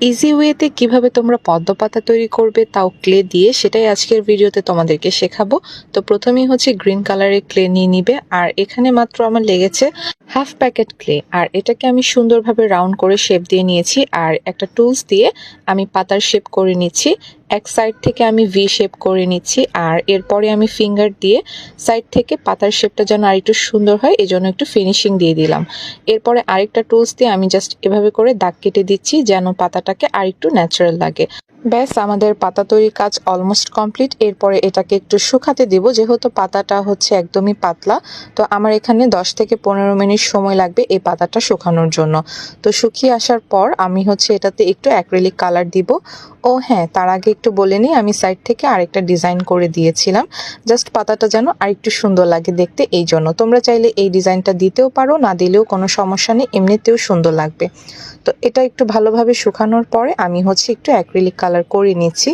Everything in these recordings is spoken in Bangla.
ইজি ওয়েতে কিভাবে তোমরা পদ্ম পাতা তৈরি করবে তাও ক্লে দিয়ে, সেটাই আজকের ভিডিওতে তোমাদেরকে শেখাবো। তো প্রথমেই হচ্ছে গ্রিন কালারের ক্লে নিয়ে নিবে, আর এখানে মাত্র আমার লেগেছে হাফ প্যাকেট ক্লে, আর এটাকে আমি সুন্দরভাবে রাউন্ড করে শেপ দিয়ে নিয়েছি। আর একটা টুলস দিয়ে আমি পাতার শেপ করে নিচ্ছি। এক সাইড থেকে আমি ভি শেপ করে নিচ্ছি, আর এরপরে আমি ফিঙ্গার দিয়ে সাইড থেকে পাতার শেপটা যেন আরেকটু সুন্দর হয় এজন্য একটু ফিনিশিং দিয়ে দিলাম। এরপরে আরেকটা টুলস দিয়ে আমি জাস্ট এভাবে করে দাগ কেটে দিচ্ছি যেন পাতাটাকে আরেকটু ন্যাচারাল লাগে। ব্যাস, আমাদের পাতা তৈরির কাজ অলমোস্ট কমপ্লিট। এরপরে এটাকে একটু শুকাতে দিব, যেহেতু পাতাটা হচ্ছে একদমই পাতলা। তো আমার এখানে 10 থেকে 15 মিনিট সময় লাগবে এই পাতাটা শুকানোর জন্য। তো শুকিয়ে আসার পর আমি হচ্ছে এটাতে একটু অ্যাক্রিলিক কালার দিব। ও হ্যাঁ, তার আগে একটু বলে নিই, আমি সাইড থেকে আরেকটা ডিজাইন করে দিয়েছিলাম জাস্ট পাতাটা যেন আরেকটু সুন্দর লাগে দেখতে, এই জন্য। তোমরা চাইলে এই ডিজাইনটা দিতেও পারো, না দিলেও কোনো সমস্যা নেই, এমনিতেও সুন্দর লাগবে। তো এটা একটু ভালোভাবে শুকানোর পরে আমি হচ্ছে একটু অ্যাক্রিলিক কালার করে নিচ্ছি।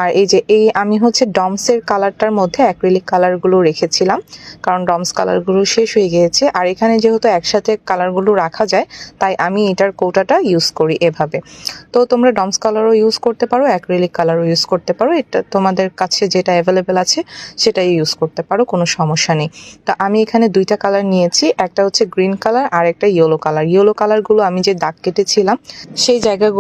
আর এই যে আমি হচ্ছে ডমসের কালারটার মধ্যে অ্যাক্রিলিক কালারগুলো রেখেছিলাম, কারণ ডমস কালারগুলো শেষ হয়ে গিয়েছে। আর এখানে যেহেতু একসাথে কালারগুলো রাখা যায়, তাই আমি এটার কৌটাটা ইউজ করি এভাবে। তো তোমরা ডমস কালারও ইউজ করতে পারো, অ্যাক্রিলিক কালারও ইউজ করতে পারো, এটা তোমাদের কাছে যেটা অ্যাভেলেবেল আছে সেটাই ইউজ করতে পারো, কোনো সমস্যা নেই। তো আমি এখানে দুইটা কালার নিয়েছি, একটা হচ্ছে গ্রিন কালার আর একটা ইয়েলো কালার। ইয়েলো কালারগুলো আমি যে দাগ কেটেছিলাম সেই জায়গাগুলো